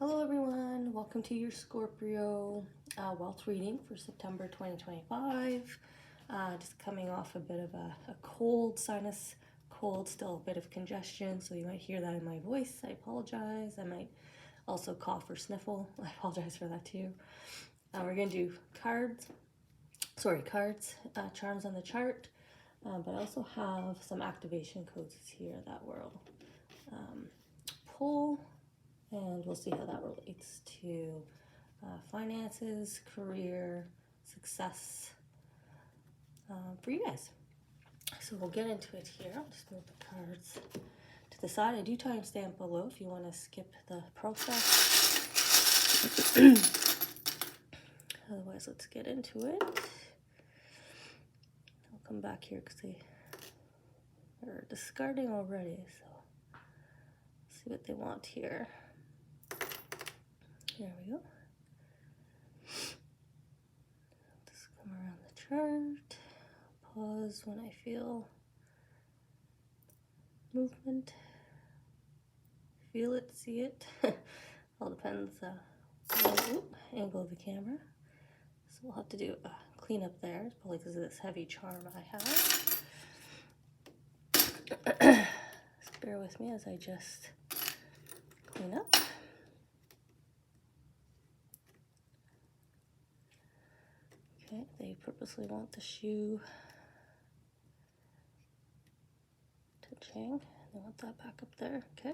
Hello everyone, welcome to your Scorpio wealth reading for September 2025. Just coming off a bit of a cold, sinus cold, still a bit of congestion, so you might hear that in my voice. I apologize. I might also cough or sniffle. I apologize for that too. We're going to do cards, charms on the chart, but I also have some activation codes here that will pull. And we'll see how that relates to finances, career, success for you guys. So we'll get into it here. I'll just move the cards to the side. I do timestamp below if you want to skip the process. Otherwise, let's get into it. I'll come back here because they're discarding already. So see what they want here. There we go. Just come around the chart. Pause when I feel movement. Feel it, see it. All depends angle of the camera. So we'll have to do a cleanup there. It's probably because of this heavy charm I have. Just bear with me as I just clean up. Okay, they purposely want the shoe touching. They want that back up there. Okay.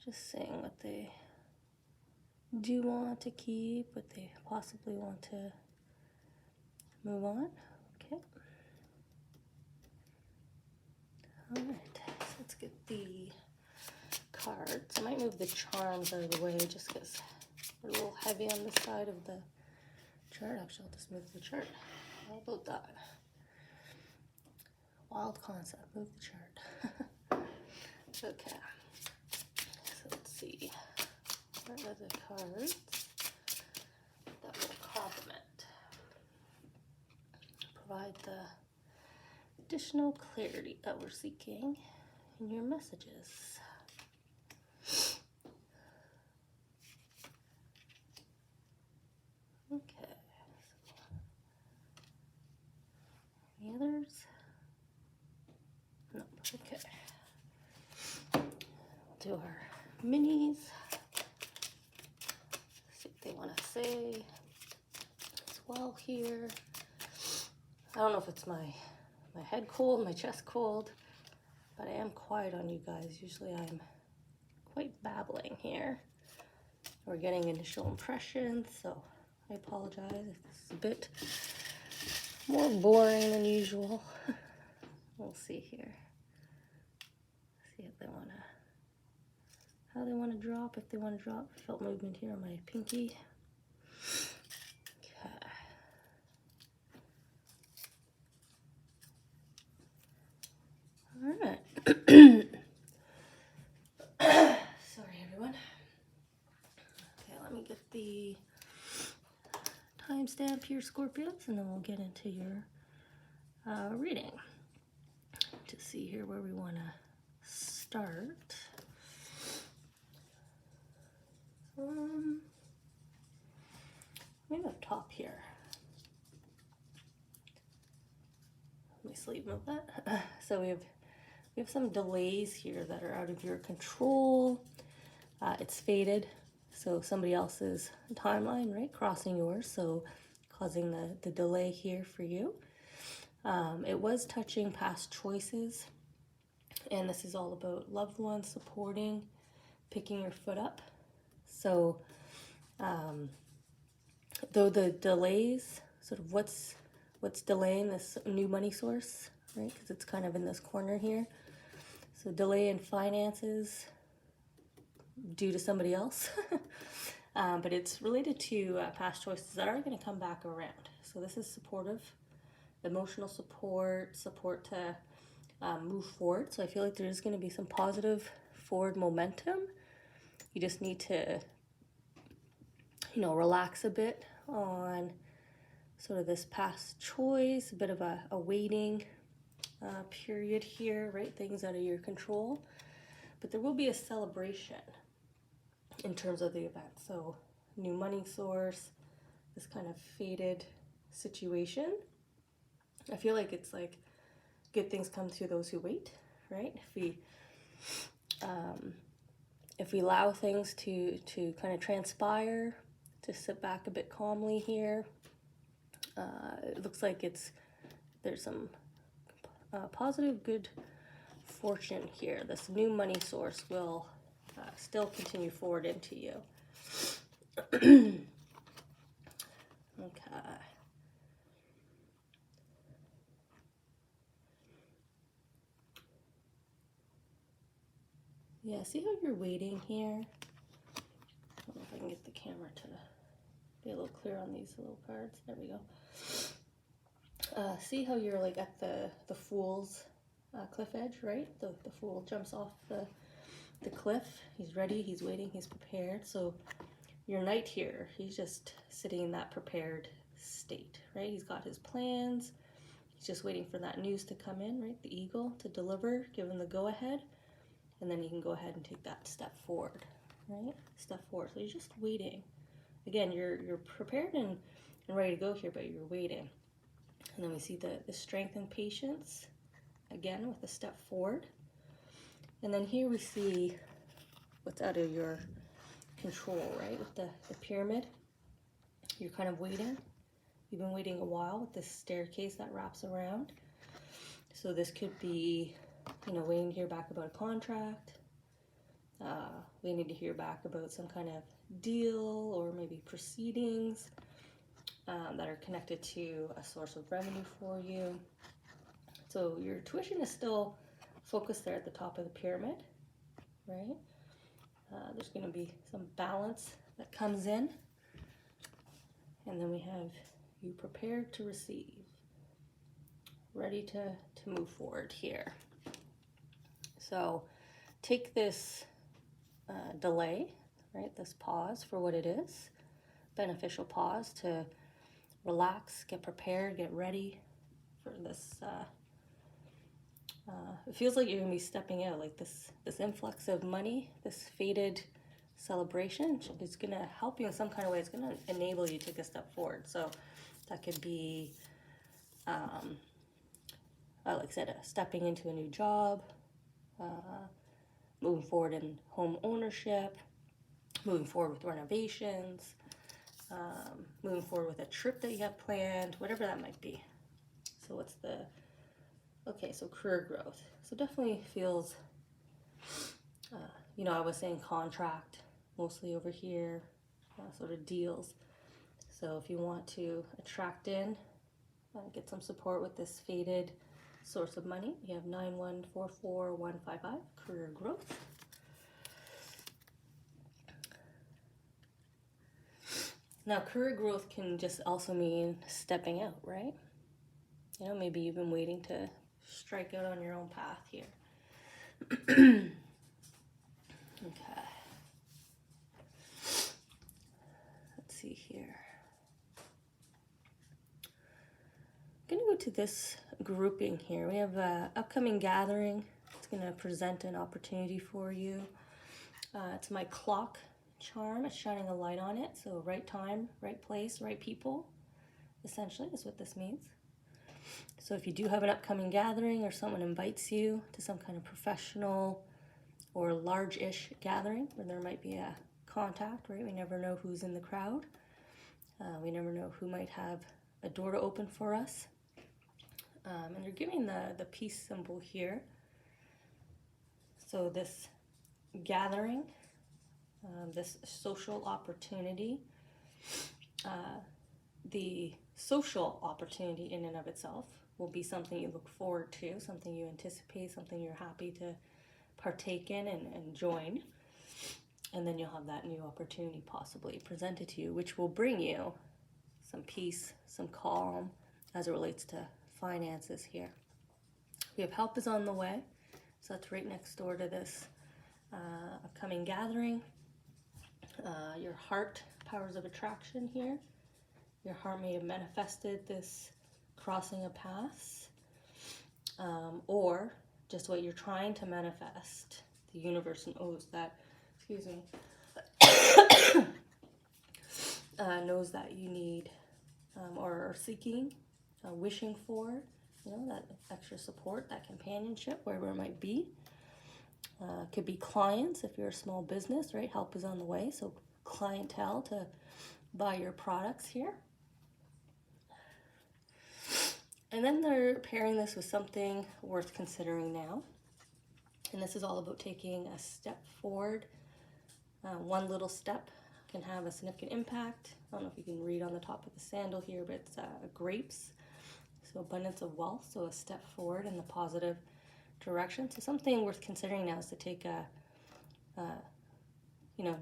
Just saying what they do want to keep, what they possibly want to move on. Okay. All right. So let's get the cards. I might move the charms out of the way just because they're a little heavy on the side of the chart. Actually, I'll just move the chart. How about that? Wild concept. Move the chart. Okay. So let's see. What are the cards that will complement? Provide the additional clarity that we're seeking in your messages. Okay. Any others? No. Okay. We'll do our minis. See what they want to say as well here. I don't know if it's my head cold, my chest cold, but I am quiet on you guys. Usually I'm quite babbling here. We're getting initial impressions, so I apologize if this is a bit more boring than usual. We'll see here. See if they how they want to drop, if they want to drop. Felt movement here on my pinky. Okay. All right. Sorry, everyone. Okay, let me get the timestamp here, Scorpios, and then we'll get into your reading to see here where we want to start. Maybe up top here. Let me sleeve move that. So we have some delays here that are out of your control. It's faded, so somebody else's timeline, right, crossing yours, so causing the delay here for you. It was touching past choices, and this is all about loved ones supporting, picking your foot up. So though the delays, sort of what's delaying this new money source, right, because it's kind of in this corner here. So delay in finances due to somebody else. But it's related to past choices that are going to come back around. So this is supportive, emotional support to move forward. So I feel like there's going to be some positive forward momentum. You just need to, relax a bit on sort of this past choice, a bit of a waiting period here, right? Things out of your control. But there will be a celebration in terms of the event. So new money source, this kind of faded situation. I feel like it's like good things come to those who wait, right? If we allow things to kind of transpire, to sit back a bit calmly here, it looks like there's some positive, good fortune here. This new money source will still continue forward into you. Okay. Yeah, see how you're waiting here? I don't know if I can get the camera to be a little clear on these little cards. There we go. See how you're like at the Fool's cliff edge, right? The Fool jumps off the cliff. He's ready, he's waiting, he's prepared. So your knight here, he's just sitting in that prepared state, right? He's got his plans. He's just waiting for that news to come in, right? The eagle to deliver, give him the go-ahead. And then you can go ahead and take that step forward, right? Step forward. So you're just waiting. Again, you're prepared and ready to go here, but you're waiting. And then we see the strength and patience, again, with a step forward. And then here we see what's out of your control, right? With the pyramid, you're kind of waiting. You've been waiting a while with this staircase that wraps around. So this could be, you know, waiting to hear back about a contract, waiting to hear back about some kind of deal or maybe proceedings that are connected to a source of revenue for you. So your tuition is still focused there at the top of the pyramid, right? There's going to be some balance that comes in. And then we have you prepared to receive, ready to move forward here. So take this delay, right, this pause for what it is, beneficial pause to relax, get prepared, get ready for this. It feels like you're going to be stepping out, like this influx of money, this faded celebration is going to help you in some kind of way. It's going to enable you to take a step forward. So that could be, like I said, stepping into a new job, moving forward in home ownership, moving forward with renovations, moving forward with a trip that you have planned, whatever that might be. So what's the, okay, so career growth. So definitely feels, you know, I was saying contract mostly over here, sort of deals. So if you want to attract in, get some support with this faded source of money, you have 9144155, career growth. Now, career growth can just also mean stepping out, right? You know, maybe you've been waiting to strike out on your own path here. Okay. Let's see here. I'm going to go to this grouping here. We have an upcoming gathering. It's going to present an opportunity for you. It's my clock charm. It's shining a light on it. So right time, right place, right people, essentially is what this means. So if you do have an upcoming gathering or someone invites you to some kind of professional or large-ish gathering where there might be a contact, right? We never know who's in the crowd. We never know who might have a door to open for us. And you're giving the peace symbol here. So this gathering, this social opportunity, the social opportunity in and of itself will be something you look forward to, something you anticipate, something you're happy to partake in and join. And then you'll have that new opportunity possibly presented to you, which will bring you some peace, some calm as it relates to finances here. We have help is on the way. So that's right next door to this upcoming gathering. Your heart, powers of attraction here. Your heart may have manifested this crossing of paths. or just what you're trying to manifest. The universe knows that, excuse me, knows that you need or are seeking, wishing for, that extra support, that companionship, wherever it might be. Could be clients if you're a small business, right? Help is on the way, so clientele to buy your products here. And then they're pairing this with something worth considering now. And this is all about taking a step forward. One little step can have a significant impact. I don't know if you can read on the top of the sandal here, but it's grapes. So abundance of wealth, so a step forward in the positive direction. So something worth considering now is to take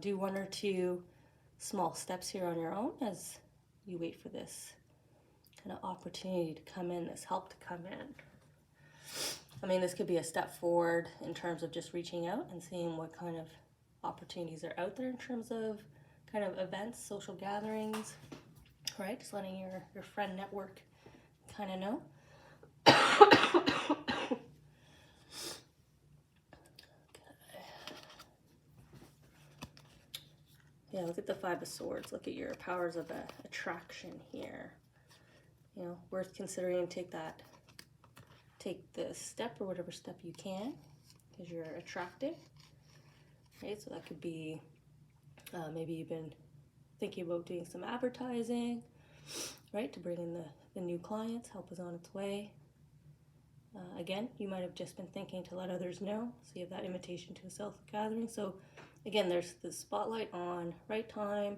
do one or two small steps here on your own as you wait for this kind of opportunity to come in, this help to come in. I mean, this could be a step forward in terms of just reaching out and seeing what kind of opportunities are out there in terms of kind of events, social gatherings, right? Just letting your friend network kind of know. Yeah, look at the Five of Swords. Look at your powers of attraction here. Worth considering. Take the step or whatever step you can because you're attracting. Right, so that could be maybe you've been thinking about doing some advertising, right, to bring in the new clients. Help is on its way. Again, you might have just been thinking to let others know, so you have that invitation to a self-gathering. So again, there's the spotlight on right time,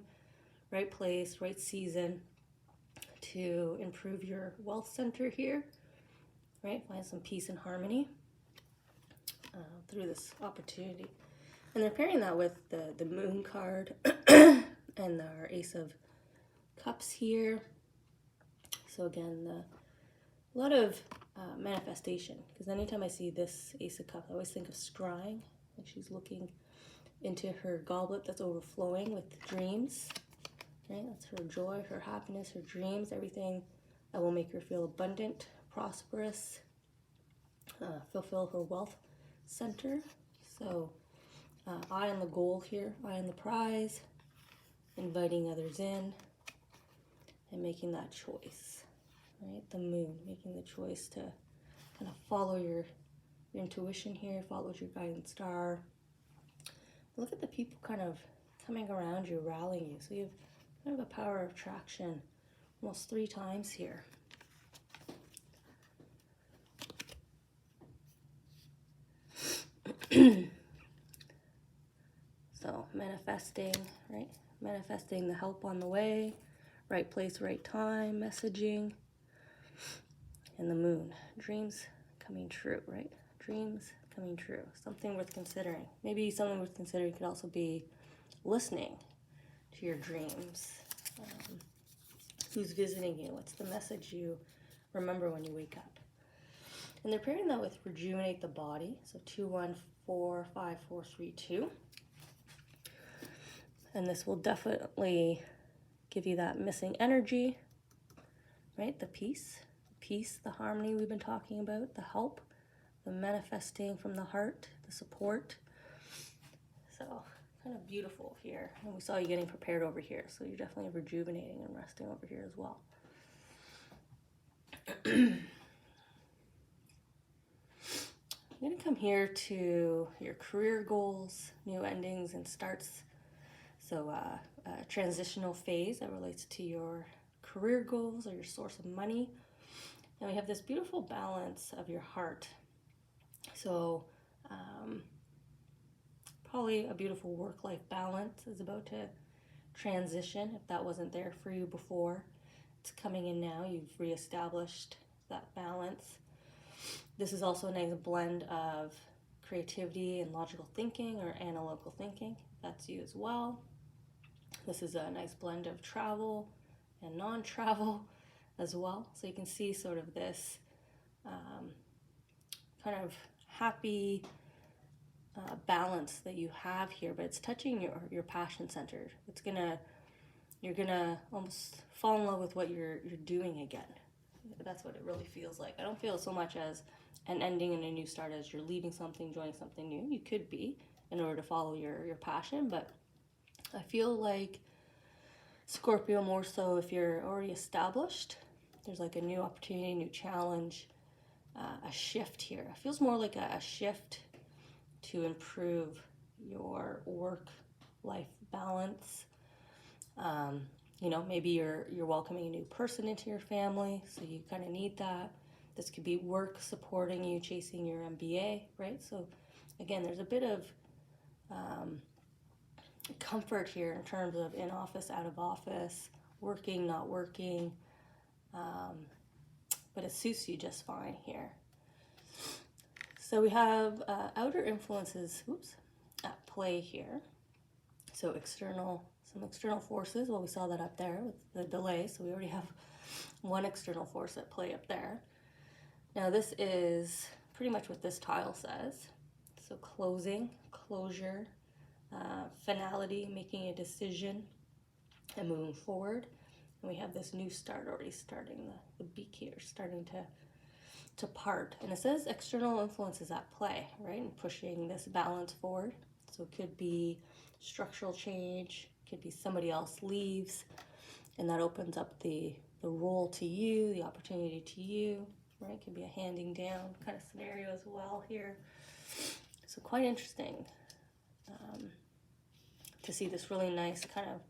right place, right season to improve your wealth center here, right? Find some peace and harmony through this opportunity. And they're pairing that with the Moon card and our Ace of Cups here. So again, a lot of manifestation, because anytime I see this Ace of Cups, I always think of scrying, like she's looking into her goblet that's overflowing with dreams, right? That's her joy, her happiness, her dreams, everything that will make her feel abundant, prosperous, fulfill her wealth center. So eye on the goal here, eye on the prize, inviting others in and making that choice, right? The Moon, making the choice to kind of follow your intuition here, follow your guiding star. Look at the people kind of coming around you, rallying you. So you have kind of a power of attraction almost 3 times here. So manifesting, right? Manifesting the help on the way, right place, right time, messaging. And the Moon, dreams coming true, right? Dreams coming true. Something worth considering. Maybe something worth considering could also be listening to your dreams. Who's visiting you? What's the message you remember when you wake up? And they're pairing that with rejuvenate the body. So 2, 1, 4, 5, 4, 3, 2. And this will definitely give you that missing energy, right? The peace, the harmony we've been talking about, the help, the manifesting from the heart, the support. So kind of beautiful here. And we saw you getting prepared over here, so you're definitely rejuvenating and resting over here as well. I'm going to come here to your career goals, new endings and starts. So a transitional phase that relates to your career goals or your source of money. And we have this beautiful balance of your heart. So probably a beautiful work-life balance is about to transition. If that wasn't there for you before, it's coming in now. You've reestablished that balance. This is also a nice blend of creativity and logical thinking or analytical thinking. That's you as well. This is a nice blend of travel and non-travel as well. So you can see sort of this kind of happy balance that you have here, but it's touching your passion center. You're gonna almost fall in love with what you're doing again. That's what it really feels like. I don't feel so much as an ending and a new start as you're leaving something, joining something new. You could be in order to follow your passion, but I feel like Scorpio more so if you're already established. There's like a new opportunity, new challenge, a shift here. It feels more like a shift to improve your work-life balance. You know, maybe you're welcoming a new person into your family, so you kind of need that. This could be work supporting you, chasing your MBA, right? So again, there's a bit of comfort here in terms of in office, out of office, working, not working, but it suits you just fine here. So we have outer influences, at play here. So some external forces. Well, we saw that up there with the delay, so we already have one external force at play up there. Now this is pretty much what this tile says. So closing, closure, finality, making a decision, and moving forward. And we have this new start already starting, the beak here starting to part. And it says external influences at play, right? And pushing this balance forward. So it could be structural change, could be somebody else leaves, and that opens up the role to you, the opportunity to you, right? It could be a handing down kind of scenario as well here. So quite interesting to see this really nice kind of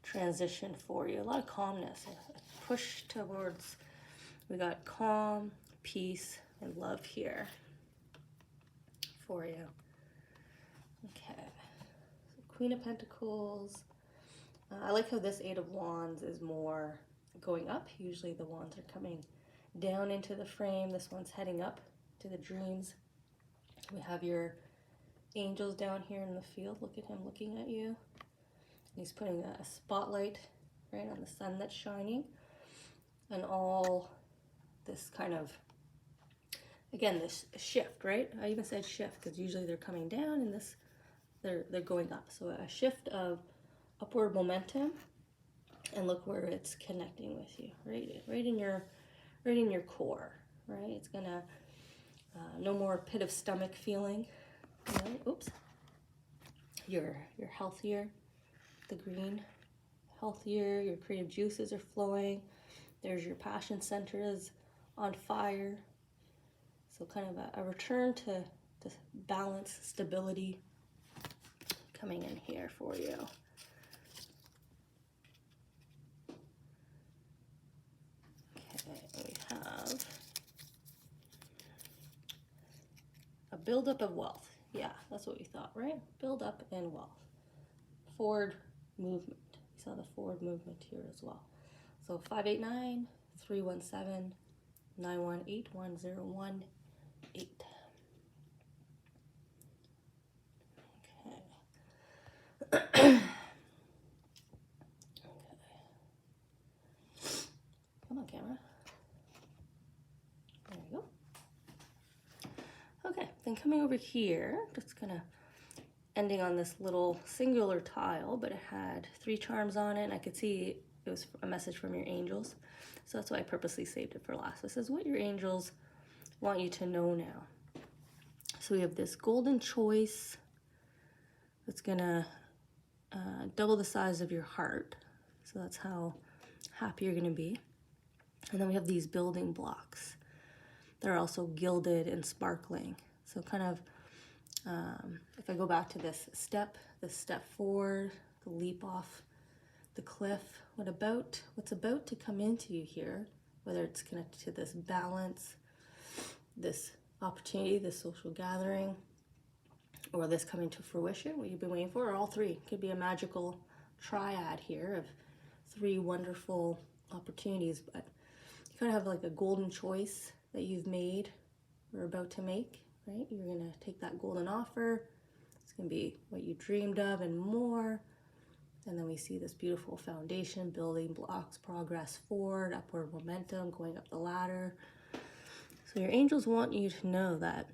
transition for you. A lot of calmness, a push towards, we got calm, peace, and love here for you. Okay, so Queen of Pentacles. I like how this Eight of Wands is more going up. Usually the wands are coming down into the frame. This one's heading up to the dreams. We have your angels down here in the field. Look at him looking at you. He's putting a spotlight right on the sun that's shining. And all this kind of, again, this shift, right? I even said shift because usually they're coming down and this, they're going up. So a shift of upward momentum, and look where it's connecting with you, right in your core, right? It's gonna no more pit of stomach feeling, you know, oops. You're healthier, the green, healthier, your creative juices are flowing. There's your passion center is on fire. So kind of a return to balance, stability coming in here for you. Okay, we have a buildup of wealth. Yeah, that's what we thought, right? Build up and wealth. Forward movement. We saw the forward movement here as well. So 589-317-918-1018. Okay. Come on, camera. There you go. Okay, then coming over here, just gonna ending on this little singular tile, but it had 3 charms on it, and I could see it was a message from your angels. So that's why I purposely saved it for last. This is what your angels want you to know now. So we have this golden choice that's gonna double the size of your heart. So that's how happy you're gonna be. And then we have these building blocks. They're also gilded and sparkling. So kind of, if I go back to this step forward, the leap off the cliff, what's about to come into you here, whether it's connected to this balance, this opportunity, this social gathering, or this coming to fruition, what you've been waiting for, or all three. It could be a magical triad here of 3 wonderful opportunities, but you kind of have like a golden choice that you've made or about to make, right? You're gonna take that golden offer. It's gonna be what you dreamed of and more. And then we see this beautiful foundation, building blocks, progress forward, upward momentum, going up the ladder. So your angels want you to know that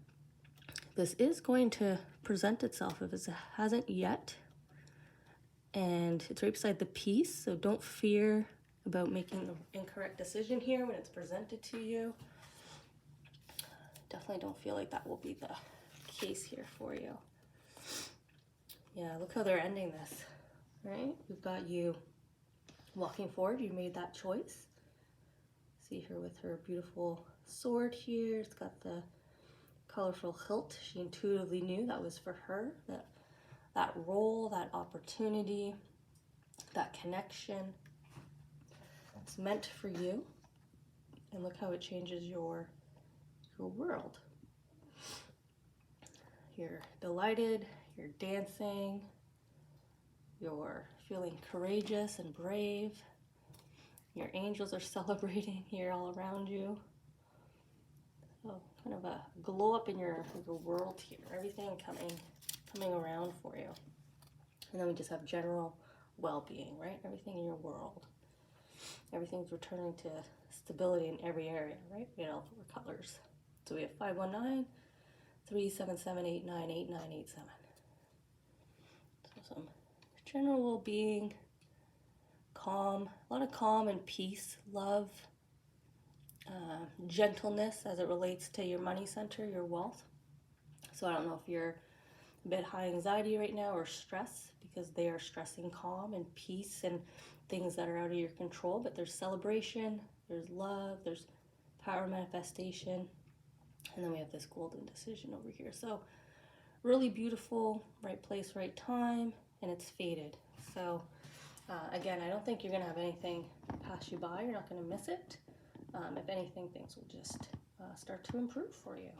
this is going to present itself if it hasn't yet. And it's right beside the peace, so don't fear about making the incorrect decision here when it's presented to you. Definitely don't feel like that will be the case here for you. Yeah, look how they're ending this, right? We've got you walking forward. You made that choice. See her with her beautiful sword here. It's got the colorful hilt. She intuitively knew that was for her, that role, that opportunity, that connection. It's meant for you. And look how it changes your world. You're delighted, you're dancing, you're feeling courageous and brave. Your angels are celebrating here all around you. So kind of a glow up in your world here. Everything coming around for you. And then we just have general well-being, right? Everything in your world. Everything's returning to stability in every area, right? We got all four colors. So we have 519, 377, 898987. So some general well-being, calm, a lot of calm and peace, love, gentleness as it relates to your money center, your wealth. So I don't know if you're a bit high anxiety right now or stress, because they are stressing calm and peace and things that are out of your control, but there's celebration, there's love, there's power manifestation, and then we have this golden decision over here. So really beautiful, right place, right time, and it's faded. So again, I don't think you're gonna have anything pass you by. You're not gonna miss it. If anything, things will just start to improve for you.